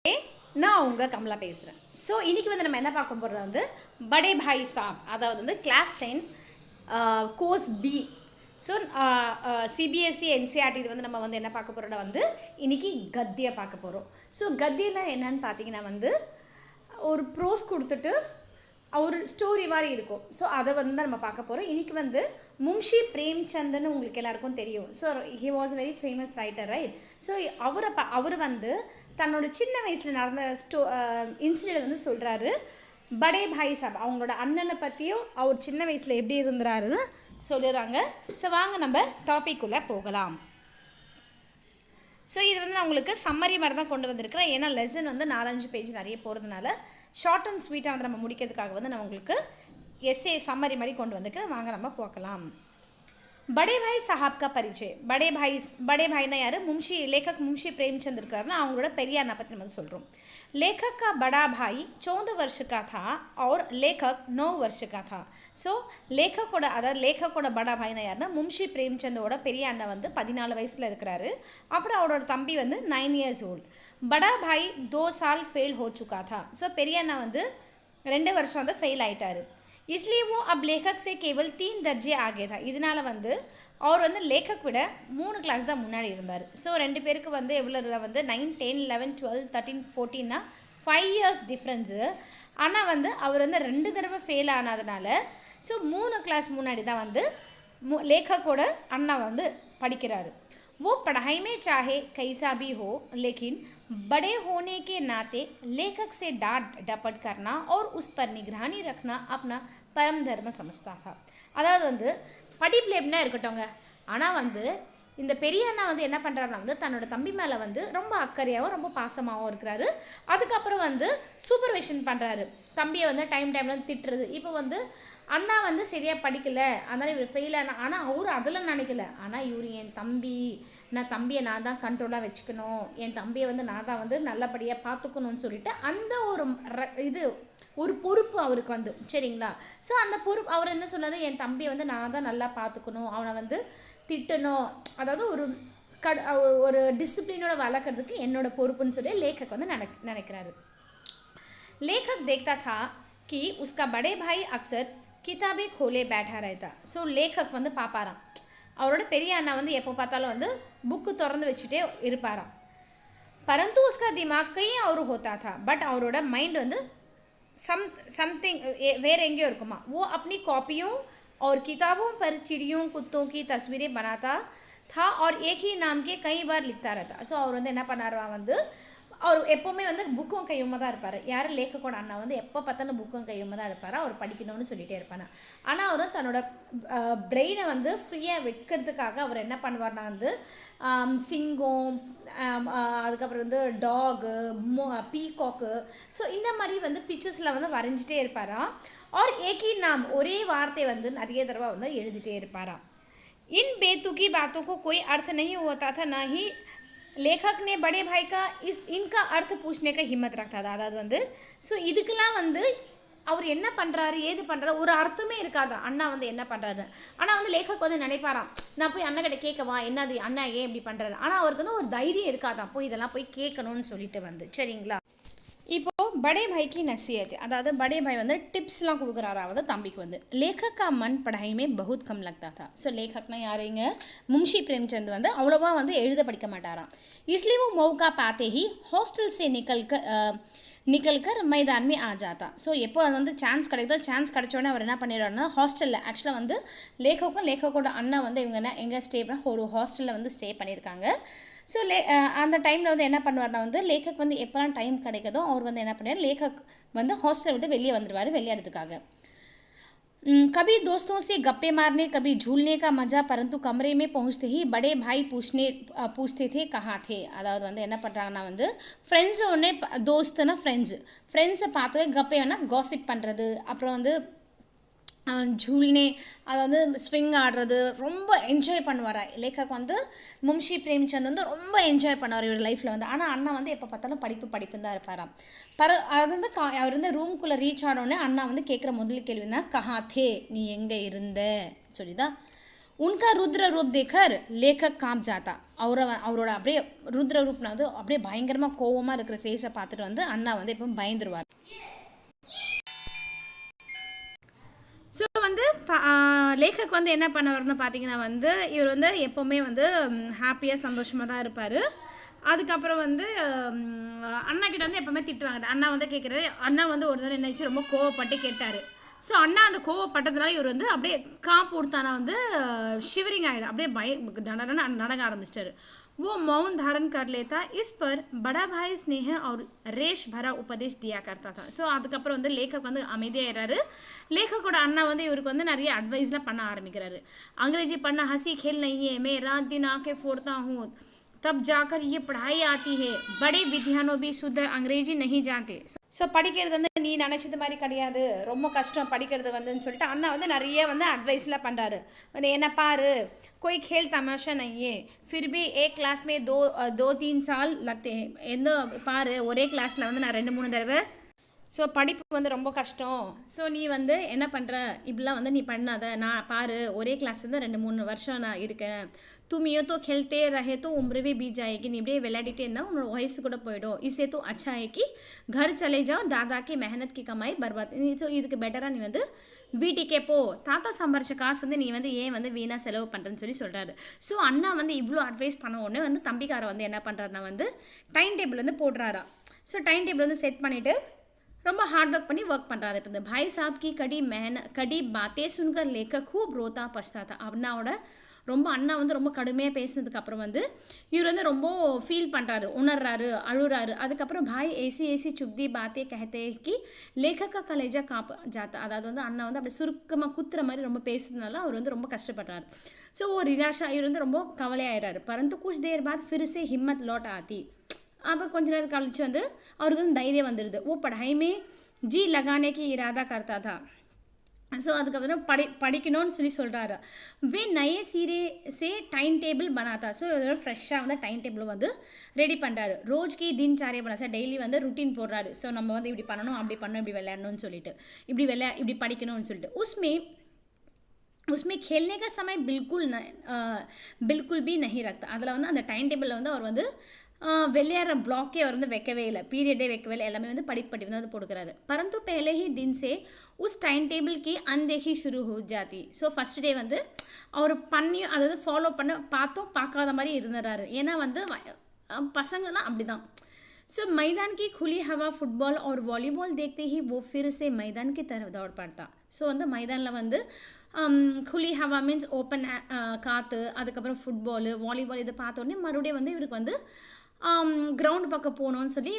நான் உங்கள் கமலா பேசுகிறேன். ஸோ இன்றைக்கி வந்து நம்ம என்ன பார்க்க போகிறது வந்து படே பாய் சாப், அதாவது வந்து class 10 course B. So CBSE NCERT இது வந்து நம்ம வந்து என்ன பார்க்க போகிறோம்னா வந்து இன்றைக்கி கத்தியை பார்க்க போகிறோம். ஸோ கத்தியில் என்னன்னு பார்த்தீங்கன்னா வந்து ஒரு ப்ரோஸ் கொடுத்துட்டு ஒரு ஸ்டோரி மாதிரி இருக்கும். ஸோ அதை வந்து நம்ம பார்க்க போகிறோம். இன்றைக்கி வந்து முன்ஷி பிரேம்சந்த்னு உங்களுக்கு எல்லாருக்கும் தெரியும். So he was very famous writer, right? ஸோ அவர் வந்து தன்னோட சின்ன வயசில் நடந்த இன்சிடென்ட் வந்து சொல்கிறாரு. படே பாய் சாப் அவங்களோட அண்ணனை பற்றியும் அவர் சின்ன வயசில் எப்படி இருந்தாருன்னு சொல்லுறாங்க. ஸோ வாங்க நம்ம டாபிக்குள்ளே போகலாம். ஸோ இது வந்து நான் உங்களுக்கு சம்மரி மாதிரி தான் கொண்டு வந்திருக்கிறேன். ஏன்னா லெசன் வந்து 4-5 பேஜ் நிறைய போகிறதுனால ஷார்ட் அண்ட் ஸ்வீட்டாக வந்து நம்ம முடிக்கிறதுக்காக வந்து நான் உங்களுக்கு எஸ்ஏ சம்மரி மாதிரி கொண்டு வந்திருக்கிறேன். வாங்க நம்ம பார்க்கலாம். बड़े भाई साहब का परिचय. बड़े भाई ना यार लेखक मुंशी प्रेमचंद இருக்காருன்னா அவங்களோட பெரிய அண்ணா பற்றி நம்ம சொல்கிறோம். लेखक का बड़ा भाई 14 वर्ष का था और लेखक 9 वर्ष का था. ஸோ லேखकोட बड़ा भाई ना யாருன்னா முன்ஷி பிரேம்சந்தோட பெரிய அண்ணா வந்து 14 வயசில் இருக்கிறாரு. அப்புறம் அவரோட தம்பி வந்து 9 years old. बड़ा भाई 2 साल फेल हो चुका था. ஸோ பெரிய அண்ணா வந்து 2 வருஷம் வந்து ஃபெயில் ஆகிட்டாரு. इसलिए वो अब लेखक से केवल 3 दर्जे आगे था. இதனால் வந்து அவர் வந்து லேखक விட 3 கிளாஸ் தான் முன்னாடி இருந்தார். ஸோ 2 பேருக்கு வந்து எவ்வளோ வந்து 9, 10, 11, 12, 13, 14னா 5 years டிஃப்ரென்ஸு. ஆனால் வந்து அவர் வந்து 2 தடவை ஃபெயில் ஆனதுனால ஸோ 3 கிளாஸ் முன்னாடி தான் வந்து லேखकोட அண்ணா வந்து படிக்கிறாரு. वो पढ़ाई में चाहे कैसा भी हो लेकिन बड़े होने के नाते लेखक से डांट डपट करना और उस पर निगरानी रखना अपना परम धर्म समझता था. அதாவது வந்து படிப்பில் எப்படின்னா இருக்கட்டோங்க, ஆனால் வந்து இந்த பெரிய அண்ணா வந்து என்ன பண்ணுறாருன்னா வந்து தன்னோட தம்பி மேலே வந்து ரொம்ப அக்கறையாகவும் ரொம்ப பாசமாகவும் இருக்கிறாரு. அதுக்கப்புறம் வந்து சூப்பர்விஷன் பண்ணுறாரு. தம்பியை வந்து டைமில் திட்டுறது. இப்போ வந்து அண்ணா வந்து சரியாக படிக்கலை, அதனால் இவர் ஃபெயில் ஆனால் அவர் அதெல்லாம் நினைக்கல. ஆனால் இவர் என் தம்பி, நான் தம்பியை நான் தான் கண்ட்ரோலாக வச்சுக்கணும், என் தம்பியை வந்து நான் தான் வந்து நல்லபடியாக பார்த்துக்கணும்னு சொல்லிட்டு அந்த ஒரு பொறுப்பு அவருக்கு வந்து, சரிங்களா? ஸோ அந்த பொறுப்பு அவர் என்ன சொன்னார், என் தம்பியை வந்து நான் தான் நல்லா பார்த்துக்கணும், அவனை வந்து திட்டணும், அதாவது ஒரு டிசிப்ளினோட வளர்க்குறதுக்கு என்னோட பொறுப்புன்னு சொல்லி லேखक வந்து நினைக்கிறாரு. लेखक देखता था कि उसका बड़े भाई अक्सर किताबें खोले बैठा रहता. ஸோ லேखक வந்து பார்ப்பாராம், அவரோட பெரிய அண்ணா வந்து எப்போ பார்த்தாலும் வந்து புக்கு திறந்து வச்சுட்டே இருப்பாராம். परंतु उसका दिमाग कहीं और होता था. பட் அவரோட மைண்ட் வந்து समथिंग வேறு எங்கேயோ இருக்குமா. वो अपनी कॉपियों और किताबों पर चिड़ियों कुत्तों की तस्वीरें बनाता था और एक ही नाम के कई बार लिखता रहता. ஸோ அவர் வந்து என்ன பண்ணாரா வந்து அவர் எப்போவுமே வந்து புக்கும் கையுமா தான் இருப்பார். யார் லேखकोட அண்ணா வந்து எப்போ பார்த்தாலும் புக்கும் கையுமா தான் இருப்பார். அவர் படிக்கணும்னு சொல்லிகிட்டே இருப்பார். ஆனால் அவர் தன்னோட பிரெயினை வந்து ஃப்ரீயாக வைக்கிறதுக்காக அவர் என்ன பண்ணுவார்னா வந்து சிங்கம், அதுக்கப்புறம் வந்து டாகு, பீகாக்கு, ஸோ இந்த மாதிரி வந்து பிக்சர்ஸில் வந்து வரைஞ்சிட்டே இருப்பாராம். और एक ही नाम ஒரே வார்த்தை வந்து நிறைய தடவை வந்து எழுதிட்டே இருப்பாராம். इन बेतुकी बातों को कोई अर्थ नहीं होता था, ना ही लेखक ने बड़े भाई का इनका अर्थ पूछने का हिम्मत रखता था. அதாவது வந்து ஸோ இதுக்கெல்லாம் வந்து அவர் என்ன பண்ணுறாரு ஏது பண்ணுறாரு ஒரு அர்த்தமே இருக்காதா அண்ணா வந்து என்ன பண்ணுறாரு. ஆனால் வந்து லேखक வந்து நினைப்பாராம், நான் போய் அண்ணா கிட்ட கேட்கவா, என்னது அண்ணா ஏன் இப்படி பண்ணுறாரு. ஆனால் அவருக்கு வந்து ஒரு தைரியம் இருக்காதான் போய் இதெல்லாம் போய் கேட்கணும்னு சொல்லிட்டு வந்து, சரிங்களா? இப்போது बड़े भाई की नसीहत, அதாவது बड़े भाई வந்து டிப்ஸ்லாம் கொடுக்குறாரா வந்து தம்பிக்கு வந்து. लेखक का मन पढ़ाई में बहुत कम लगता था. ஸோ லேखकனா யாருங்க, मुंशी प्रेमचंद வந்து அவ்வளோவா வந்து எழுத படிக்க மாட்டாராம். इसलिए वो मौका पाते ही हॉस्टल से निकल कर मैदान में आ जाता. ஸோ எப்போ அது வந்து சான்ஸ் கிடைச்சோடனே அவர் என்ன பண்ணிடுறாருன்னா ஹாஸ்டலில், ஆக்சுவலாக வந்து லேखकोட அண்ணா வந்து இவங்க எங்கே ஸ்டே பண்ண ஒரு ஹாஸ்டலில் வந்து ஸ்டே பண்ணியிருக்காங்க. ஸோ அந்த டைமில் வந்து என்ன பண்ணுவார்னா வந்து லேखक வந்து எப்போலாம் டைம் கிடைக்குதோ அவர் வந்து என்ன பண்ணுவார், லேखक வந்து ஹாஸ்டலை விட்டு வெளியே வந்துடுவார் விளையாடுறதுக்காக. कभी दोस्तों से गप्पे मारने, कभी झूलने का मज़ा. परंतु कमरे में पहुंचते ही बड़े भाई पूछते थे कहाँ थे. அதாவது வந்து என்ன பண்ணுறாங்கன்னா வந்து ஃப்ரெண்ட்ஸோடனே தோஸ்துன்னா ஃப்ரெண்ட்ஸை பார்த்தோன்னே கப்பேன்னா காசிப் பண்ணுறது, அப்புறம் வந்து झूलने அதாவது ஸ்விங் ஆடுறது ரொம்ப என்ஜாய் பண்ணுவார். லேखक வந்து முன்ஷி பிரேம்சந்த் வந்து ரொம்ப என்ஜாய் பண்ணுவார் இவர் லைஃப்பில் வந்து. ஆனால் அண்ணா வந்து எப்போ பார்த்தாலும் படிப்புன்னு தான் இருப்பாராம். அது வந்து அவர் வந்து ரூம்குள்ளே ரீச் ஆனோடனே அண்ணா வந்து கேட்குற முதல் கேள்வி தான் கஹா தே, நீ எங்கே இருந்த சொல்லிதான். उनका रुद्र रूप देखकर लेखक कांप जाता அவரோட அப்படியே ருத்ர ரூப்னா வந்து அப்படியே பயங்கரமாக கோவமாக இருக்கிற ஃபேஸை பார்த்துட்டு வந்து அண்ணா வந்து எப்பவும் பயந்துருவார். ஸோ வந்து லேखक வந்து என்ன பண்ணுவார்னு பார்த்தீங்கன்னா வந்து இவர் வந்து எப்போவுமே வந்து ஹாப்பியாக சந்தோஷமாக தான் இருப்பார். அதுக்கப்புறம் வந்து அண்ணா கிட்ட வந்து எப்போவுமே திட்டுவாங்க. அண்ணா வந்து கேட்குறாரு. அண்ணா வந்து ஒரு தடவை என்னாச்சு ரொம்ப கோவப்பட்டு கேட்டார். ஸோ அண்ணா அந்த கோவப்பட்டதுனால இவர் வந்து அப்படியே காப்பு கொடுத்தானா வந்து ஷிவரிங் ஆகிடும். அப்படியே நடக்க ஆரம்பிச்சிட்டாரு. वो मौन धारण कर लेता. इस पर बड़ा भाई स्नेह और रेश भरा उपदेश दिया करता था. ஸோ அதுக்கப்புறம் வந்து லேखक வந்து அமைதியாகிறாரு. லேखकोட அண்ணா வந்து இவருக்கு வந்து நிறைய அட்வைஸ்லாம் பண்ண ஆரம்பிக்கிறாரு. अंग्रेजी पढ़ना हंसी खेल नहीं है, मैं रात दिन आंखें फोड़ता हूँ, तब जाकर ये पढ़ाई आती है, बड़े विद्वानों भी शुद्ध अंग्रेजी नहीं जानते. ஸோ படிக்கிறது வந்து நீ நினச்சது மாதிரி கிடையாது, ரொம்ப கஷ்டம் படிக்கிறது வந்துன்னு சொல்லிட்டு அண்ணா வந்து நிறைய வந்து அட்வைஸ்லாம் பண்ணுறாரு. என்ன பாரு, कोई खेल तमाशा नहीं है, फिर भी एक क्लास में दो तीन साल लगते हैं. எந்த பாரு ஒரே கிளாஸில் வந்து நான் 2-3 தடவை. ஸோ படிப்பு வந்து ரொம்ப கஷ்டம். ஸோ நீ வந்து என்ன பண்ணுற, இப்படிலாம் வந்து நீ பண்ணாத. நான் பாரு ஒரே கிளாஸ் வந்து 2-3 வருஷம் நான் இருக்கேன். துமியோ தோ खेलते रहे तो उम्र भी बीत जाएगी. நீ இப்படியே விளையாடிட்டே இருந்தால் உன்னோட வயசு கூட போயிடும். इससे तो अच्छा है कि घर चले जाओ, दादा की मेहनत की कमाई बर्बाद. ஸோ இதுக்கு பெட்டராக நீ வந்து வீட்டுக்கே போ, தாத்தா சம்பாரிச்ச காசு வந்து நீ வந்து ஏன் வந்து வீணாக செலவு பண்ணுறேன்னு சொல்லி சொல்கிறாரு. ஸோ அண்ணா வந்து இவ்வளோ அட்வைஸ் பண்ண உடனே வந்து தம்பிக்காரை வந்து என்ன பண்ணுறாருனா வந்து டைம் டேபிள் வந்து போடுறாரா. ஸோ டைம் டேபிள் வந்து செட் பண்ணிவிட்டு ரொம்ப ஹார்ட் ஒர்க் பண்ணி ஒர்க் பண்ணுறாரு. இப்போ இந்த பாய் சாப் கி கடி பாத்தே சுன்கர் லேखक खूब रोता पछताता. அண்ணாவோட ரொம்ப அண்ணா வந்து ரொம்ப கடுமையாக பேசினதுக்கப்புறம் வந்து இவர் வந்து ரொம்ப ஃபீல் பண்ணுறாரு, உணர்றாரு, அழுறாரு. அதுக்கப்புறம் பாய் ஏசி சுப்தி பாத்தே கஹத்தே கி லேखक கலேஜா காப் ஜாத்தா. அதாவது வந்து அண்ணா வந்து அப்படி சுருக்கமாக குத்துற மாதிரி ரொம்ப பேசுறதுனால அவர் வந்து ரொம்ப கஷ்டப்படுறாரு. ஸோ ஒரு நிராஷா இவர் வந்து ரொம்ப கவலையாயிறாரு. பரந்து குछ देर बाद फिर से हिम्मत लौट आती. அப்புறம் கொஞ்ச நேரம் கழிச்சு வந்து அவருக்கு வந்து தைரியம் வந்துடுது. ஓ பढ़ाई ஜி लगाने की इरादा करता था. ஸோ அதுக்கப்புறம் படிக்கணும்னு சொல்லி சொல்கிறாரு. வே நயே சீரே சே டைம் டேபிள் பனாத்தா. ஸோ இதோட ஃப்ரெஷ்ஷாக வந்து டைம் டேபிள் வந்து ரெடி பண்ணுறாரு. ரோஜ்கி தின்சாரியா பண்ணா. சார் டெய்லி வந்து ருட்டீன் போடுறாரு. ஸோ நம்ம வந்து இப்படி பண்ணணும், அப்படி பண்ணணும், இப்படி விளையாடணும்னு சொல்லிட்டு, இப்படி படிக்கணும்னு சொல்லிட்டு. उसमें खेलने का समय बिल्कुल भी नहीं रखता. அதில் வந்து அந்த டைம் டேபிளில் வந்து அவர் வந்து விளையாடுற பிளாக்கே அவர் வந்து வைக்கவே இல்லை, பீரியடே வைக்கவே இல்லை, எல்லாமே வந்து படிப்படி வந்து அது போடுக்கிறாரு. பரந்து पहले ही दिन से उस टाइम टेबल की अनदेखी शुरू हो जाती. ஸோ ஃபஸ்ட் டே வந்து அவர் பண்ணி அதாவது ஃபாலோ பண்ண பார்க்காத மாதிரி இருந்துறாரு. ஏன்னா வந்து பசங்கள்லாம் அப்படி தான். ஸோ मैदान की खुली हवा फुटबॉल और वॉलीबॉल देखते ही वो फिर से मैदान की तरफ दौड़ पड़ता. ஸோ வந்து மைதானில் வந்து खुली हवा மீன்ஸ் ஓப்பன் காற்று, அதுக்கப்புறம் ஃபுட்பாலு, வாலிபால் இதை பார்த்தோன்னே மறுபடியும் வந்து இவருக்கு வந்து ग्राउंड पक्का போகணும்னு சொல்லி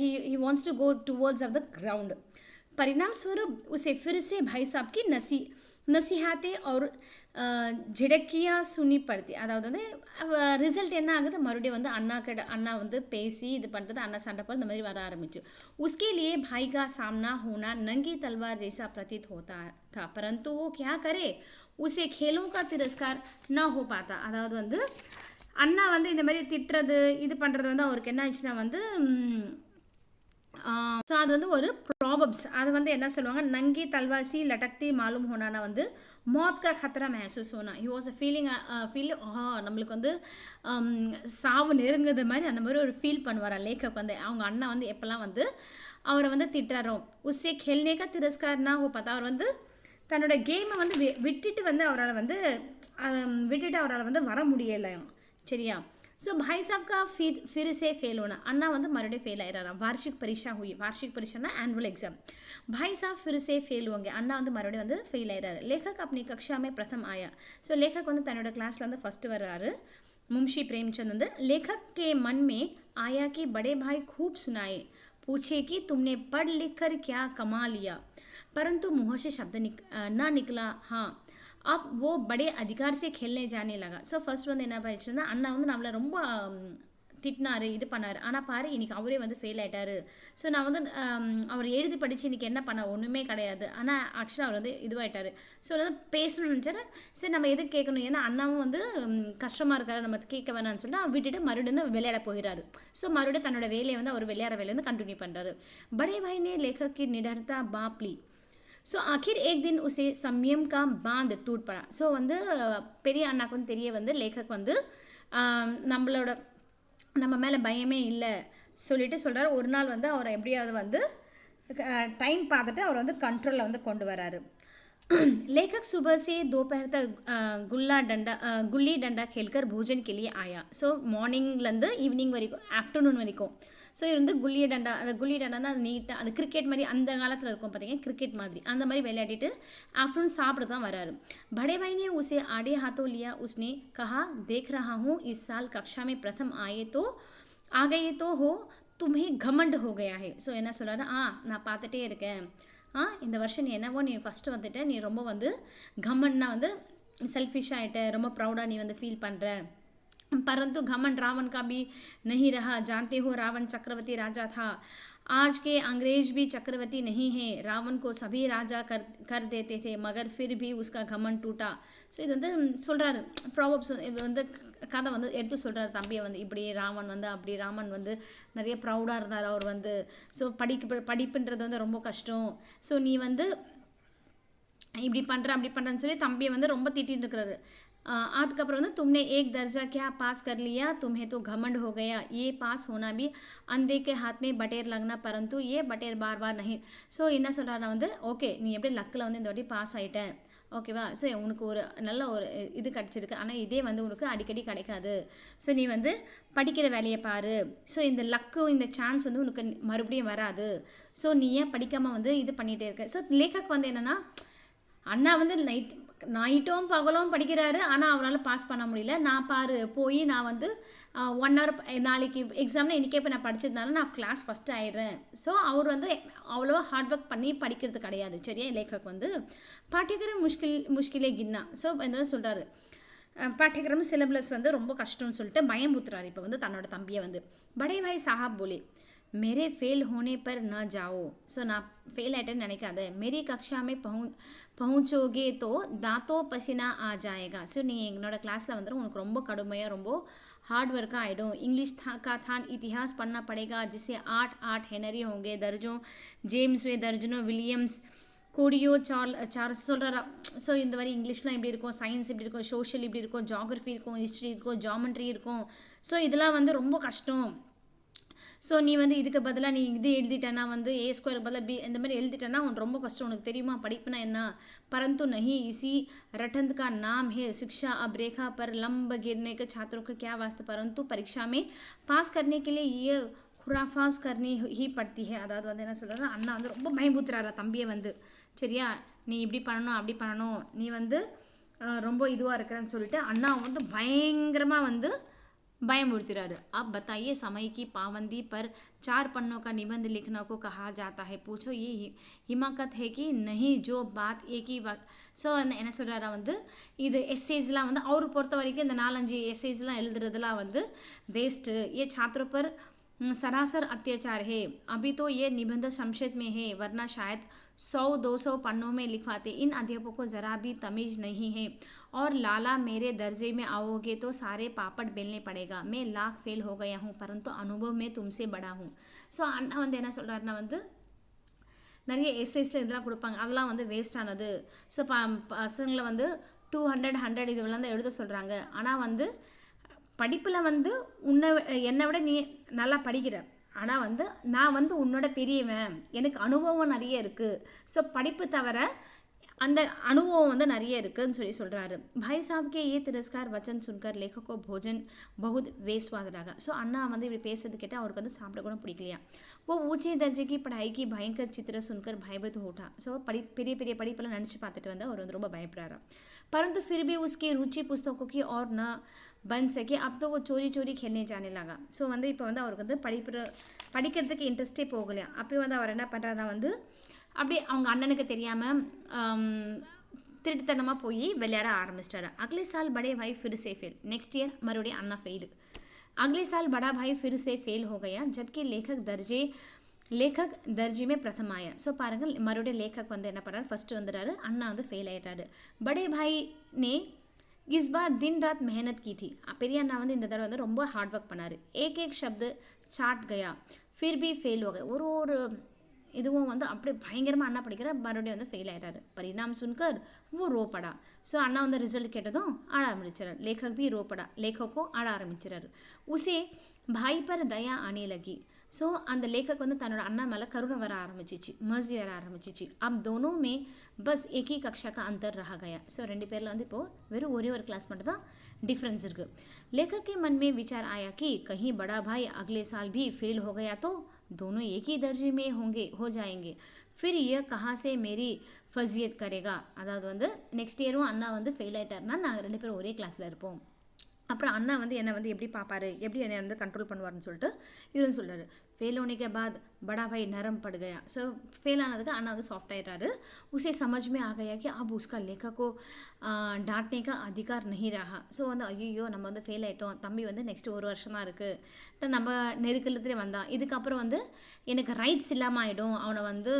he wants to go towards of the ground. परिणाम स्वरूप उसे फिर से भाई साहब की नसीहतें और झिड़कियाँ सुनी पड़ती. அதாவது வந்து ரிசல்ட் என்ன ஆகுது, மறுபடியும் வந்து அண்ணா வந்து பேசி இது பண்ணுறது, அண்ணா சண்டை போட இந்த மாதிரி வர ஆரம்பிச்சு. उसके लिए भाई का सामना होना नंगी तलवार जैसा प्रतीत होता था, परंतु वो क्या करे, उसे खेलों का तिरस्कार ना हो पाता. அதாவது வந்து அண்ணா வந்து இந்த மாதிரி திட்டுறது இது பண்ணுறது வந்து அவருக்கு என்ன ஆச்சுன்னா வந்து ஸோ அது வந்து ஒரு ப்ராபப்ஸ். அது வந்து என்ன சொல்லுவாங்க, நங்கி தல்வாசி லட்டக்தி மாலும் ஹோனானா வந்து மௌத் கா खतरा महसूस होना. ஹி வாஸ் ஃபீல் நம்மளுக்கு வந்து சாவு நெருங்குது மாதிரி அந்த மாதிரி ஒரு ஃபீல் பண்ணுவார் லேखक வந்து. அவங்க அண்ணா வந்து எப்போல்லாம் வந்து அவரை வந்து திட்டுறாரோ உஸ்ஸே खेलने का तिरस्कार ना हो पाता. அவர் வந்து தன்னோட கேமை வந்து விட்டுட்டு வந்து அவரால் வந்து வர முடியலையாம். சரியா. ஸோ भाई साहब का फिर से फेल होना. अन्ना வந்து மறுபடியும் ஃபெயில் ஆயிடுறாராம். वार्षिक परीक्षा हुई. वार्षिक परीक्षा एनुअल एग्जाम. भाई साहब फिर से फेल होंगे. अन्ना வந்து மறுபடியும் வந்து ஃபெயில் ஆயிடுறாரு. லேखक अपनी कक्षा में प्रथम आया. ஸோ லேखक வந்து தன்னோட கிளாஸில் வந்து ஃபஸ்ட்டு வர்றாரு. मुंशी प्रेमचंद வந்து லேखक के मन में आया कि बड़े भाई खूब सुनाए, पूछे कि तुमने पढ़ लिख कर क्या कमा लिया, परंतु मुँह से शब्द ना निकला. हाँ अब वो बड़े अधिकार से खेलने जाने लगा. ஸோ ஃபர்ஸ்ட் வந்து என்ன பண்ணிச்சுன்னா அண்ணா வந்து நம்மளை ரொம்ப திட்டினாரு, இது பண்ணார். ஆனால் பாரு இன்றைக்கி அவரே வந்து ஃபெயில் ஆகிட்டாரு. ஸோ நான் வந்து அவர் எழுதி படித்து இன்றைக்கி என்ன பண்ண ஒன்றுமே கிடையாது. ஆனால் ஆக்சுவலாக அவர் வந்து இதுவாகிட்டார். ஸோ வந்து பேசணும்னு நினச்சாரு. சரி நம்ம எதுக்கு கேட்கணும், ஏன்னா அண்ணாவும் வந்து கஷ்டமாக இருக்காரு, நம்ம கேட்க வேணாம்னு சொல்லிட்டு அவர் விட்டுட்டு மறுபடியும் வந்து விளையாட போகிறாரு. ஸோ மறுபடியும் தன்னோட வேலையை வந்து அவர் விளையாட வேலையை வந்து கண்டினியூ பண்ணுறாரு. படே பாய் நே லேखक की निडरता बाप ली. ஸோ आखिर एक दिन उसे संयम का बांध टूट पड़ा. ஸோ வந்து பெரிய அண்ணாக்கு வந்து தெரிய வந்து லேखक வந்து நம்மளோட நம்ம மேலே பயமே இல்லை சொல்லிட்டு சொல்கிறாரு. ஒரு நாள் வந்து அவரை எப்படியாவது வந்து டைம் பார்த்துட்டு அவர் வந்து கண்ட்ரோலில் வந்து கொண்டு வராரு. लेखक सुबह से दोपहर तक गुल्ली डंडा खेलकर भोजन के लिए आया. ஸோ மார்னிங்லேருந்து ஈவினிங் வரைக்கும் ஆஃப்டர்நூன் வரைக்கும் ஸோ இது வந்து குல்லி டண்டா, அந்த குல்லி டண்டா தான் அது நீட்டாக அது கிரிக்கெட் மாதிரி அந்த காலத்தில் இருக்கும் பார்த்தீங்கன்னா கிரிக்கெட் மாதிரி அந்த மாதிரி விளையாடிட்டு ஆஃப்டர்நூன் சாப்பிட தான் வராரு. बड़े भाई ने उसे आड़े हाथों लिया. उसने कहा देख रहा हूँ इस साल कक्षा में प्रथम आ गए तो हो तुम्हें घमंड हो गया है. ஸோ என்ன சொல்கிறாரு, நான் பார்த்துட்டே இருக்கேன், இந்த வருஷம் நீ என்னவோ நீ ஃபஸ்ட்டு வந்துட்ட, நீ ரொம்ப வந்து கம்மன்னா வந்து செல்ஃபிஷ் ஆகிட்ட, ரொம்ப ப்ரௌடாக நீ வந்து ஃபீல் பண்ணுற. परंतु घमंड रावण का भी नहीं रहा. जानते हो रावण चक्रवर्ती राजा था. आज के अंग्रेज भी चक्रवर्ती नहीं है. रावण को सभी राजा कर देते थे मगर फिर भी उसका घमंड टूटा. ஸோ இது வந்து சொல்கிறாரு ப்ராபப்ஸ் இது வந்து கதை வந்து எடுத்து சொல்கிறாரு தம்பியை வந்து இப்படி ராமன் வந்து அப்படி ராமன் வந்து நிறைய ப்ரௌடாக இருந்தார் அவர் வந்து. ஸோ படிப்புன்றது வந்து ரொம்ப கஷ்டம். ஸோ நீ வந்து இப்படி பண்ணுற அப்படி பண்ணுறேன்னு சொல்லி தம்பியை வந்து ரொம்ப திட்டின்னு இருக்கிறாரு. அதுக்கப்புறம் வந்து तुमने एक दर्जा क्या पास कर लिया, तुम्हें तो घमंड हो गया. ये पास होना भी अंधे के हाथ में बटेर लगना, परंतु ये बटेर बार बार नहीं. ஸோ என்ன சொல்கிறாருன்னா வந்து ஓகே நீ எப்படி லக்கில் வந்து இந்த வாட்டி பாஸ் ஆகிட்டேன் ஓகேவா. ஸோ உனக்கு ஒரு நல்ல ஒரு இது கிடச்சிருக்கு, ஆனால் இதே வந்து உனக்கு அடிக்கடி கிடைக்காது. ஸோ நீ வந்து படிக்கிற வேலையை பாரு. ஸோ இந்த லக்கு இந்த சான்ஸ் வந்து உனக்கு மறுபடியும் வராது. ஸோ நீ ஏன் படிக்காமல் வந்து இது பண்ணிகிட்டே இருக்க. ஸோ லேखक வந்து என்னென்னா அண்ணா வந்து நைட்டும் பகலும் படிக்கிறாரு, ஆனால் அவரால் பாஸ் பண்ண முடியல. நான் பாரு போய் நான் வந்து 1 hour நாளைக்கு எக்ஸாம்னா இன்றைக்கே இப்போ நான் படித்ததுனால நான் கிளாஸ் ஃபஸ்ட்டு ஆயிடுறேன். ஸோ அவர் வந்து அவ்வளோவா ஹார்ட் ஒர்க் பண்ணி படிக்கிறது கிடையாது. சரியா லேखक வந்து பாட்டியக்கிரம் முஷ்கிலே கின்னா. ஸோ என்ன சொல்கிறாரு பாட்டியக்கிரம் சிலபஸ் வந்து ரொம்ப கஷ்டம்னு சொல்லிட்டு பயமுத்துறாரு இப்போ வந்து தன்னோட தம்பியை வந்து. படே பாய் சாஹாப் போலே मेरे फेल होने पर न जाओ. ஸோ நான் ஃபெயில் ஆகிட்டேன்னு நினைக்காத. मेरी कक्षा में पहुँचोगे तो दांतों पसीना आ जाएगा. ஸோ நீ என்னோட கிளாஸில் வந்து உனக்கு ரொம்ப கடுமையாக ரொம்ப हार्ड वर्क आइडों. इंग्लिश का थान इतिहास पढ़ना पड़ेगा जिससे 8 हेनरी होंगे, दर्जों जेम्स वे, दर्जनों विलियम्स, கோடியோ சார்ஸ் சொல்கிறாரா. ஸோ இந்த மாதிரி இங்கிலீஷ்லாம் இப்படி இருக்கும், சயின்ஸ் இப்படி இருக்கும், சோஷியல் இப்படி இருக்கும், ஜியாகிரஃபி இருக்கும், ஹிஸ்ட்ரி இருக்கும், ஜாமெண்ட்ரி இருக்கும். ஸோ இதெல்லாம் வந்து ரொம்ப கஷ்டம். ஸோ நீ வந்து இதுக்கு பதிலாக நீ இது எழுதிட்டேன்னா வந்து A² பதிலாக B இந்த மாதிரி எழுதிட்டேன்னா உனக்கு ரொம்ப கஷ்டம். உனக்கு தெரியுமா படிப்புனா என்ன. परंतु नहीं इसी रटंत का नाम है शिक्षा. अब रेखा पर लंब गिरने के छात्रों को क्या वास्ते, परंतु परीक्षा में पास करने के लिए ये खुराफास करनी ही पड़ती है. அதாவது வந்து என்ன சொல்கிறாரு, அண்ணா வந்து ரொம்ப பயமுத்துறாரா தம்பியை வந்து. சரியா நீ இப்படி பண்ணணும் அப்படி பண்ணணும், நீ வந்து ரொம்ப இதுவாக இருக்கிறேன்னு சொல்லிட்டு அண்ணா வந்து பயங்கரமாக வந்து பயமுறுத்துறாரு. अब बताइए समय की पाबंदी पर 4 पन्नों का निबंध लिखने को कहा जाता है. पूछो ये हिमाकत है कि नहीं जो बात एक ही वक्त. ஸோ என்ன சொல்கிறாரா வந்து இது எஸ்ஏஸ்லாம் வந்து அவர் பொறுத்த வரைக்கும் இந்த 4-5 எஸ்ஏஸ்லாம் எழுதுறதுலாம் வந்து வேஸ்ட்டு. ये छात्रों पर सरासर अत्याचार है. अभी तो ये निबंध संक्षिप्त में है वरना शायद 100-200 पन्नों में लिखवाते. इन अध्यापकों को ज़रा भी तमीज़ नहीं है. और लाला मेरे दर्जे में आओगे तो सारे पापड़ बेलने पड़ेगा. मैं लाख फेल हो गया हूँ परंतु अनुभव में तुमसे बड़ा हूँ. ஸோ அண்ணா வந்து என்ன சொல்கிறாருன்னா வந்து நிறைய எஸ்ஐஸில் இதெல்லாம் கொடுப்பாங்க, அதெல்லாம் வந்து வேஸ்டானது. ஸோ பசங்களை வந்து 200-100 இதுவெல்லாம் தான் எழுத சொல்கிறாங்க. ஆனால் வந்து படிப்பில் வந்து என்னை விட நீ நல்லா படிக்கிற, ஆனால் வந்து நான் வந்து உன்னோட பெரியவன், எனக்கு அனுபவம் நிறைய இருக்குது. ஸோ படிப்பு தவிர அந்த அனுபவம் வந்து நிறைய இருக்குன்னு சொல்கிறாரு. भाई साहब के ये तिरस्कार वचन सुनकर लेखक को भोजन बहुत वेस्वाद लगा. ஸோ அண்ணா வந்து இப்படி பேசுறது கேட்டால் அவருக்கு வந்து சாப்பிட கூட பிடிக்கலையா. वो ऊंचे दर्जे की पढ़ाई की भयंकर चित्र सुनकर भयभीत होता. ஸோ பெரிய பெரிய படிப்பெல்லாம் நினச்சி பார்த்துட்டு வந்து அவர் வந்து ரொம்ப பயப்படுறாரு. परंतु फिर भी उसकी रुचि पुस्तकों की और न बन सके. अब तो वो चोरी खेलने जाने लगा. ஸோ வந்து இப்போ வந்து அவருக்கு வந்து படிக்கிறதுக்கு இன்ட்ரெஸ்டே போகலையா. அப்போ வந்து அவர் என்ன பண்ணுறாருனா வந்து அப்படி அவங்க அண்ணனுக்கு தெரியாமல் திருட்டுத்தனமாக போய் விளையாட ஆரம்பிச்சிட்டாரு. अगले साल बड़े भाई फिर से फेल. नेक्स्ट ईयर மறுபடியும் அண்ணா ஃபெயிலு. अगले साल बड़ा भाई फिर से फेल हो गया जबकि लेखक दर्जे में प्रथम आया. ஸோ பாருங்கள் மறுபடியும் லேखक வந்து என்ன பண்ணுறாரு, ஃபஸ்ட்டு வந்துடுறாரு, அண்ணா வந்து ஃபெயில் ஆகிட்டாரு. बड़े भाई ने इस बार दिन रात मेहनत की थी. பெரிய அண்ணா வந்து இந்த தடவை வந்து ரொம்ப ஹார்ட் ஒர்க் பண்ணார். एक शब्द चाट गया फिर भी फेल हो गया. ஒரு இதுவும் வந்து அப்படியே பயங்கரமாக அண்ணா படிக்கிற மறுபடியும் வந்து ஃபெயில் ஆயிட்டாரு. परिणाम सुनकर वो रो पड़ा. ஸோ அண்ணா வந்து ரிசல்ட் கேட்டதும் ஆட ஆரம்பிச்சிடாரு. लेखक भी रो पड़ा. लेखको ஆட ஆரம்பிச்சிடாரு. उसे भाई पर दया आने लगी. ஸோ அந்த லேखक வந்து தன்னோட அண்ணா மேலே கருணை வர ஆரம்பிச்சிச்சு, மர்சி வர ஆரம்பிச்சிச்சு. अब दोनों में बस एक ही कक्षा का अंतर रह गया. ஸோ ரெண்டு பேரில் வந்து இப்போது வெறும் ஒரே ஒரு கிளாஸ் மட்டும் தான் डिफरेंस இருக்குது. लेखक के मन में विचार आया कि कहीं बड़ा भाई अगले साल भी फेल हो गया तो दोनों एक ही दर्जे में हो जाएंगे. फिर यह कहाँ से मेरी फजीयत करेगा. அதாவது வந்து நெக்ஸ்ட் இயரும் அண்ணா வந்து ஃபெயில் ஆகிட்டாருன்னா நாங்கள் ரெண்டு பேரும் ஒரே கிளாஸில் இருப்போம். அப்புறம் அண்ணா வந்து என்னை வந்து எப்படி பார்ப்பாரு, எப்படி என்னை வந்து கண்ட்ரோல் பண்ணுவார்னு சொல்லிட்டு இதுன்னு சொல்கிறாரு. फेल होने के बाद बड़ा भाई नरम पड़ गया. ஸோ ஃபெயில் ஆனதுக்கு அண்ணா வந்து சாஃப்ட் ஆகிட்டாரு. उसे समझ में आ गया कि अब उसका लेखक को डांटने का अधिकार नहीं रहा. ஸோ வந்து ஐயோ நம்ம வந்து ஃபெயில் ஆகிட்டோம், தம்பி வந்து நெக்ஸ்ட் ஒரு வருஷம் தான் இருக்குது, நம்ம நெருக்கலத்துலேயே வந்தான், இதுக்கப்புறம் வந்து எனக்கு ரைட்ஸ் இல்லாமல் ஆகிடும் அவனை வந்து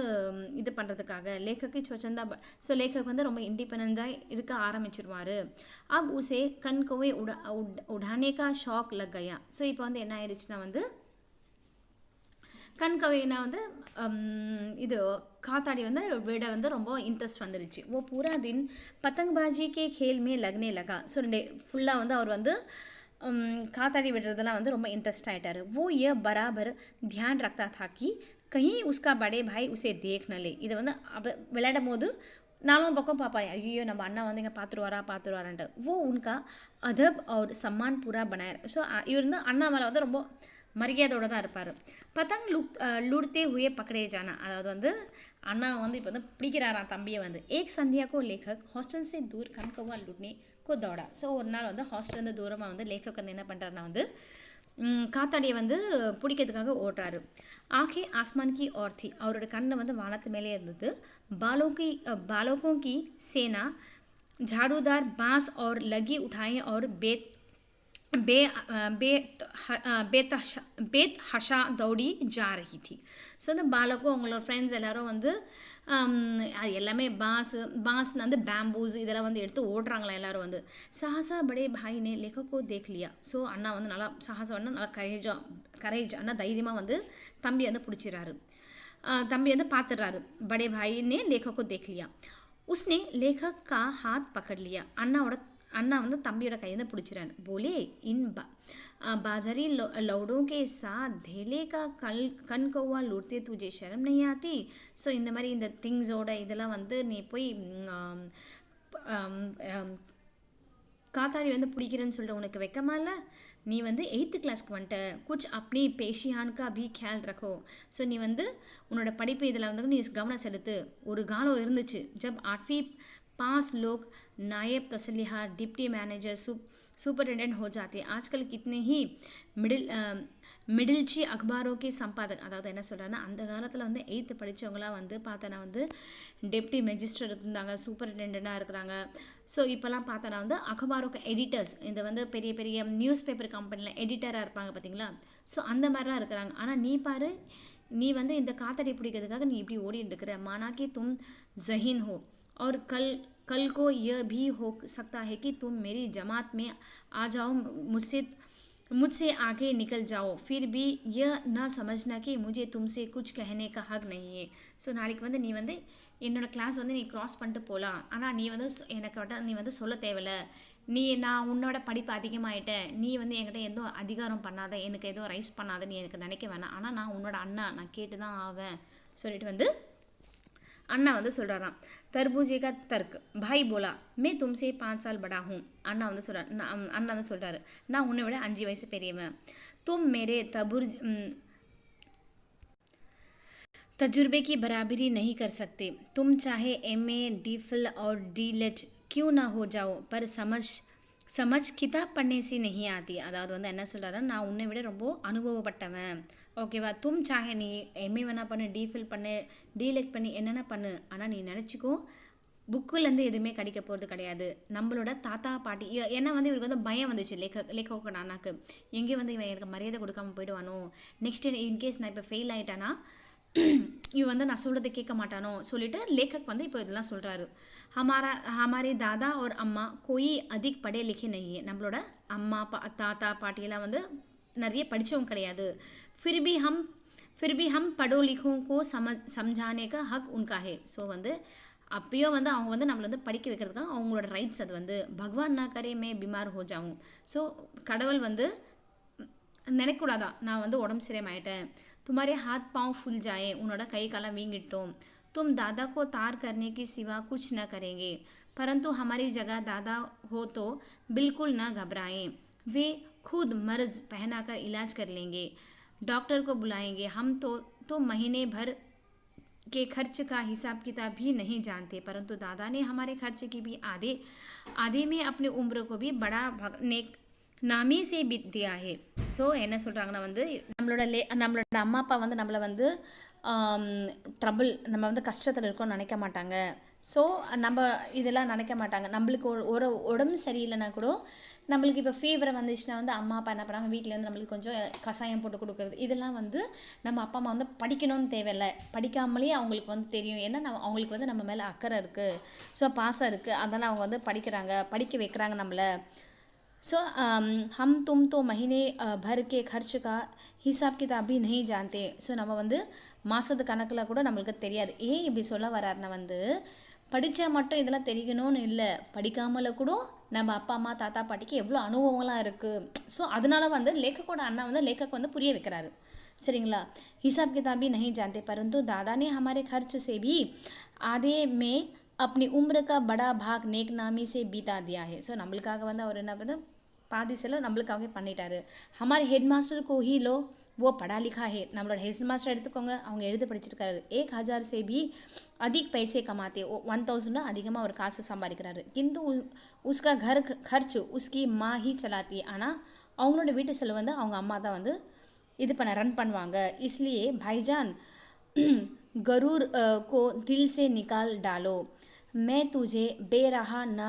இது பண்ணுறதுக்காக. லேखक சொச்சந்தா. ஸோ லேखक வந்து ரொம்ப இண்டிபெண்ட்டாக இருக்க ஆரம்பிச்சிருவார். अब उसे கண் கோவை उड़ाने का शौक लग गया. ஸோ இப்போ வந்து என்ன ஆயிடுச்சுன்னா வந்து கண் கவைனா வந்து இது காத்தாடி வந்து விட வந்து ரொம்ப இன்ட்ரெஸ்ட் வந்துருச்சு. वो पूरा दिन पतंगबाजी के खेल में लगने लगा. ஸோ ஃபுல்லாக வந்து அவர் வந்து காத்தாடி விடுறதெல்லாம் வந்து ரொம்ப இன்ட்ரெஸ்ட் ஆகிட்டார். वो ये बराबर ध्यान रखता था कि कहीं उसका बड़े भाई उसे देख न ले. இதை வந்து விளையாடும் போது நாலும் பக்கம் பார்ப்பா, ஐயோ நம்ம அண்ணா வந்து இங்கே பார்த்துருவாரான்ட்டு. वो उनका अदब और सम्मान पूरा बनाया. ஸோ இவர் வந்து அண்ணா மேலே வந்து ரொம்ப மரியாதையோடு தான் இருப்பார். பதங் லூடத்தே ஹுயே பக்கடே ஜானா. அதாவது வந்து அண்ணா வந்து இப்போ வந்து பிடிக்கிறாராம் தம்பியை வந்து. ஏக் சந்தியாக்கோ லேखक ஹாஸ்டல் சே தூர் கண்கவா லூட்னே கோ தோடா. ஸோ ஒரு நாள் வந்து ஹாஸ்டல்லேருந்து தூரமாக வந்து லேखक வந்து என்ன பண்ணுறாருனா வந்து காத்தாடியை வந்து பிடிக்கிறதுக்காக ஓட்டுறாரு. ஆகே ஆஸ்மான் கி और थी. அவரோட கண்ணை வந்து வானத்து மேலே இருந்தது. बालों की सेना झाड़ूदार बांस और लगी उठाए और बेतहशा दौड़ी जा रही थी. ஸோ வந்து பாலக்கும் அவங்களோட ஃப்ரெண்ட்ஸ் எல்லோரும் வந்து எல்லாமே பாஸ்ல வந்து பேம்பூஸ் இதெல்லாம் வந்து எடுத்து ஓடுறாங்களா எல்லோரும் வந்து. சாஹசா படே பாயினே லேखक को देख लिया. ஸோ அண்ணா வந்து நல்லா சாஹசம் நல்லா கரேஜ் அண்ணா தைரியமாக வந்து தம்பி வந்து பிடிச்சிடறாரு, தம்பி வந்து பார்த்துடுறாரு. बड़े भाई ने लेखक को देख लिया. उसने लेखक का हाथ पकड़ लिया. அண்ணா வந்து தம்பியோட கையை வந்து பிடிச்சிறாரு. போலே இன் बाजारी लौड़ों के साथ धेले का கண் கௌவா लूटते तुझे शर्म नहीं आती. ஸோ இந்த மாதிரி இந்த திங்ஸோட இதெல்லாம் வந்து நீ போய் காத்தாடி வந்து பிடிக்கிறேன்னு சொல்லிட்டு உனக்கு வைக்கமா இல்லை, நீ வந்து 8th கிளாஸ்க்கு வந்துட்ட, குச் அப்படி பேஷியான்கா பி கேல் ரக்கோ. ஸோ நீ வந்து உன்னோட படிப்பு இதில் வந்து நீ கவனம் செலுத்து. ஒரு காலம் இருந்துச்சு ஜப் 8वीं पास लोग नायब तस्लीहार डिप्टी मैनेजर सुपरिटेंडेंट हो जाते. आजकल कितने ही மிடில்ச்சி அக்பாரோக்கே சம்பாதக். அதாவது என்ன சொல்கிறேன்னா அந்த காலத்தில் வந்து 8th படித்தவங்களாம் வந்து பார்த்தனா வந்து டெப்டி மெஜிஸ்ட்ரேட் இருந்தாங்க, சூப்பரிண்டென்டெண்ட்டாக இருக்கிறாங்க. ஸோ இப்போலாம் பார்த்தனா வந்து அக்பாரோக்கு எடிட்டர்ஸ், இந்த வந்து பெரிய பெரிய நியூஸ் பேப்பர் கம்பெனியில் எடிட்டராக இருப்பாங்க பார்த்தீங்களா. ஸோ அந்த மாதிரிலாம் இருக்கிறாங்க. ஆனால் நீ பாரு, நீ வந்து இந்த காத்தாடி பிடிக்கிறதுக்காக நீ இப்படி ஓடிட்டு இருக்கிற. மானாக்கி தும் ஜஹீன் ஹோ और कल को यह भी हो सकता है कि तुम मेरी जमात में आ जाओ, मुझसे आगे निकल जाओ, फिर भी यह न समझना कि मुझे तुमसे कुछ कहने का हक नहीं है. ஸோ நாளைக்கு வந்து நீ வந்து என்னோடய கிளாஸ் வந்து நீ க்ராஸ் பண்ணிட்டு போகலாம், ஆனால் நீ வந்து எனக்கு நீ வந்து சொல்ல தேவையில்ல, நான் உன்னோட படிப்பு அதிகமாகிட்டேன், நீ வந்து என்கிட்ட எதுவும் அதிகாரம் பண்ணாத, எனக்கு எதுவும் ரைஸ் பண்ணாத, நீ எனக்கு நினைக்க வேணாம், ஆனால் நான் உன்னோட அண்ணா, நான் கேட்டு தான் ஆவேன் சொல்லிட்டு வந்து அண்ணா வந்து சொல்கிறாராம். तरबूजे का तर्क. भाई बोला मैं तुमसे 5 साल बड़ा हूँ. அண்ணா வந்து சொல்கிறாரு நான் உன்னை விட 5 வயசு பெரியவன். तुम मेरे तजुर्बे की बराबरी नहीं कर सकते. तुम चाहे MA DPhil और DLET क्यों ना हो जाओ, पर समझ किताब पढ़ने से नहीं आती. அதாவது வந்து என்ன சொல்கிறாரு, நான் உன்னை விட ரொம்ப அனுபவப்பட்டவன், ஓகேவா. தும் சாஹே நீ MA வேணா பண்ணு, DPhil பண்ணு, DLET பண்ணி என்னென்ன பண்ணு, ஆனால் நீ நினச்சிக்கோ புக்குலேருந்து எதுவுமே கிடைக்க போகிறது கிடையாது. நம்மளோட தாத்தா பாட்டி, ஏன்னா வந்து இவருக்கு வந்து பயம் வந்துச்சு லேखक அண்ணாக்கு, எங்கேயும் வந்து இவன் எனக்கு மரியாதை கொடுக்காம போயிடுவானோ, நெக்ஸ்ட் இன்கேஸ் நான் இப்போ ஃபெயில் ஆகிட்டானா இவன் வந்து நான் சொல்கிறத கேட்க மாட்டானோ சொல்லிட்டு லேखक வந்து இப்போ இதெல்லாம் சொல்கிறாரு. हमारे दादा और अम्मा कोई अधिक पढ़े लिखे नहीं है. நம்மளோட அம்மா தாத்தா பாட்டியெல்லாம் வந்து நிறைய படித்தவங்க கிடையாது. फिर भी हम पढ़ो लिखों को समझाने का हक उनका है. ஸோ வந்து அப்பயோ வந்து அவங்க வந்து நம்மளை வந்து படிக்க வைக்கிறதுக்காக அவங்களோட ரைட்ஸ் அது வந்து பகவான் நான் கரே மே பிமார் ஹோ ஜாவும். ஸோ கடவுள் வந்து நினைக்கூடாதா நான் வந்து உடம்பு சரியாயிட்டேன், तुम्हारे हाथ पाँव फूल जाए, उन्होंने कई काला वींगिटों, तुम दादा को तार करने के सिवा कुछ न करेंगे, परंतु हमारी जगह दादा हो तो बिल्कुल न घबराएं, वे खुद मर्ज पहनाकर इलाज कर लेंगे, डॉक्टर को बुलाएंगे. हम तो महीने भर के खर्च का हिसाब किताब भी नहीं जानते, परंतु दादा ने हमारे खर्च की भी आधे में अपनी उम्र को भी बड़ा नेक நாமே சே பித்தியா ஹே. ஸோ என்ன சொல்கிறாங்கன்னா வந்து நம்மளோட அம்மா அப்பா வந்து நம்மளை வந்து ட்ரபிள் நம்ம வந்து கஷ்டத்தில் இருக்கோம்னு நினைக்க மாட்டாங்க. ஸோ நம்ம இதெல்லாம் நினைக்க மாட்டாங்க. நம்மளுக்கு ஒரு உடம்பு சரியில்லைனா கூட நம்மளுக்கு இப்போ ஃபீவர் வந்துச்சுன்னா வந்து அம்மா அப்பா என்ன பண்ணுறாங்க, வீட்டில் வந்து நம்மளுக்கு கொஞ்சம் கஷாயம் போட்டு கொடுக்குறது. இதெல்லாம் வந்து நம்ம அப்பா அம்மா வந்து படிக்கணும்னு தேவையில்லை, படிக்காமலே அவங்களுக்கு வந்து தெரியும். ஏன்னா அவங்களுக்கு வந்து நம்ம மேலே அக்கறை இருக்குது, ஸோ பாசம் இருக்குது, அதனால் அவங்க வந்து படிக்க வைக்கிறாங்க நம்மளை. ஸோ हम तुम तो महीने भर के खर्च का हिसाब किताब भी नहीं जानते. ஸோ நம்ம வந்து மாதத்து கணக்கில் கூட நம்மளுக்கு தெரியாது. ஏன் இப்படி சொல்ல வராருன்னா வந்து படித்தா மட்டும் இதெல்லாம் தெரியணும்னு இல்லை, படிக்காமல கூட நம்ம அப்பா அம்மா தாத்தா பாட்டிக்கு எவ்வளோ அனுபவங்களாம் இருக்குது. ஸோ அதனால வந்து லேखकोட அண்ணா வந்து லேखक வந்து புரிய வைக்கிறாரு. சரிங்களா. हिसाब किताब भी नहीं जानते, परंतु दादा ने हमारे खर्च से भी आधे में अपनी उम्र का बड़ा भाग नेक नामी से बीता दिया है. ஸோ நம்மளுக்காக வந்து அவர் என்ன பண்ண பாதி செலவு நம்மளுக்காக பண்ணிட்டாரு. हमारे हेड मास्टर को ही लो, वो पढ़ा लिखा है. நம்மளோட ஹெட் மாஸ்டர் எடுத்துக்கோங்க, அவங்க எழுத படிச்சிருக்காரு. 1000 से भी अधिक पैसे कमाते, 1000 அதிகமாக ஒரு காசு சம்பாதிக்கிறாரு. किंतु उसका घर खर्च उसकी माँ ही चलाती है. ஆனால் அவங்களோட வீட்டு செலவு வந்து அவங்க அம்மா தான் வந்து ரன் பண்ணுவாங்க. इसलिए भाईजान गरूर को दिल से निकाल डालो, मैं तुझे बेरहा न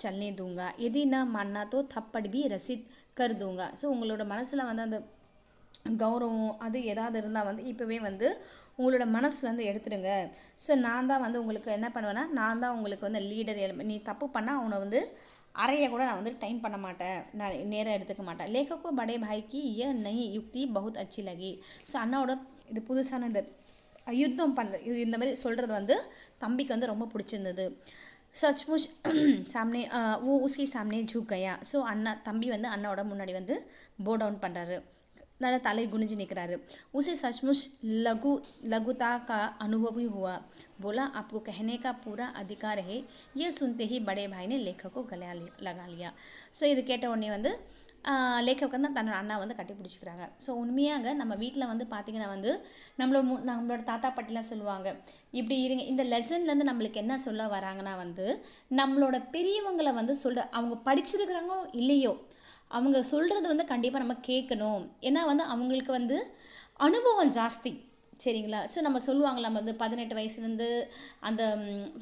चलने दूंगा, यदि न मानना तो थप्पड़ भी रसीद कर दूंगा. ஸோ உங்களோட மனசில் வந்து அந்த கௌரவம் அது ஏதாவது இருந்தால் வந்து இப்போவே வந்து உங்களோட மனசுலேருந்து எடுத்துடுங்க. ஸோ நான் தான் வந்து உங்களுக்கு என்ன பண்ணுவேன்னா, நான் தான் உங்களுக்கு வந்து லீடர். நீ தப்பு பண்ணால் அவனை வந்து அறைய கூட நான் வந்து டைம் பண்ண மாட்டேன், நான் நேரம் எடுத்துக்க மாட்டேன். லேखको बड़े भाई की ये नई युक्ति बहुत अच्छी लगी. ஸோ அண்ணாவோட இது புதுசான இந்த யுத்தம் பண்ணுறது இந்த மாதிரி சொல்கிறது வந்து தம்பிக்கு வந்து ரொம்ப பிடிச்சிருந்தது. सचमुच सामने वो उसके सामने झुक गया. ஸோ தம்பி வந்து அண்ணாவோட முன்னாடி வந்து போ டவுன் பண்ணுறாரு, நல்லா தலை குனிஞ்சு நிற்கிறாரு. उसे सचमुच लघुता का अनुभव ही हुआ. बोला आपको कहने का पूरा अधिकार है. ये सुनते ही बड़े भाई ने लेखक को गले लगा लिया. ஸோ இது கேட்ட உடனே வந்து லேखक வந்து தன்னோட அண்ணா வந்து கட்டி பிடிச்சிக்கிறாங்க. ஸோ உண்மையாக நம்ம வீட்டில் வந்து பார்த்திங்கன்னா வந்து நம்மளோட தாத்தா பாட்டிலாம் சொல்லுவாங்க இப்படி இருங்க. இந்த லெசன்லேருந்து நம்மளுக்கு என்ன சொல்ல வராங்கன்னா வந்து நம்மளோட பெரியவங்களை வந்து அவங்க படிச்சிருக்கிறாங்களோ இல்லையோ அவங்க சொல்கிறது வந்து கண்டிப்பாக நம்ம கேட்கணும். ஏன்னா வந்து அவங்களுக்கு வந்து அனுபவம் ஜாஸ்தி. சரிங்களா. ஸோ நம்ம சொல்லுவாங்களா நம்ம வந்து 18 வயசுலேருந்து அந்த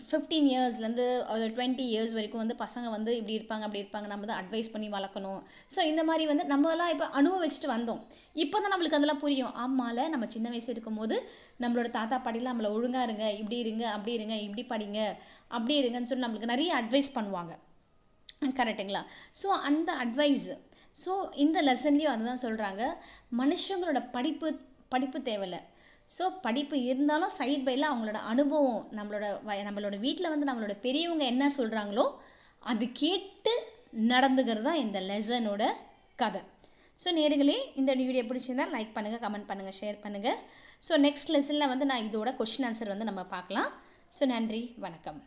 15 இயர்ஸ்லேருந்து 20 இயர்ஸ் வரைக்கும் வந்து பசங்க வந்து இப்படி இருப்பாங்க அப்படி இருப்பாங்க, நம்ம தான் அட்வைஸ் பண்ணி வளர்க்கணும். ஸோ இந்த மாதிரி வந்து நம்மளாம் இப்போ அனுபவிச்சுட்டு வந்தோம். இப்போ தான் நம்மளுக்கு அதெல்லாம் புரியும். ஆமால நம்ம சின்ன வயசு இருக்கும்போது நம்மளோட தாத்தா பாட்டிலாம் நம்மளை ஒழுங்காக இருங்க, இப்படி இருங்க, அப்படி இருங்க, இப்படி படிங்க, அப்படி இருங்கன்னு சொல்லி நம்மளுக்கு நிறைய அட்வைஸ் பண்ணுவாங்க. கரெக்டுங்களா. ஸோ அந்த அட்வைஸ் ஸோ இந்த லெசன்லேயும் அதுதான் சொல்கிறாங்க, மனுஷங்களோட படிப்பு தேவையில்லை. ஸோ படிப்பு இருந்தாலும் சைட் பையில் அவங்களோட அனுபவம் நம்மளோட வீட்டில் வந்து நம்மளோட பெரியவங்க என்ன சொல்கிறாங்களோ அது கேட்டு நடந்துக்கிறது தான் இந்த லெசனோட கதை. ஸோ நேர்களே இந்த வீடியோ பிடிச்சிருந்தால் லைக் பண்ணுங்கள், கமெண்ட் பண்ணுங்கள், ஷேர் பண்ணுங்கள். ஸோ நெக்ஸ்ட் லெசனில் வந்து நான் இதோட கொஷின் ஆன்சர் வந்து நம்ம பார்க்கலாம். ஸோ நன்றி, வணக்கம்.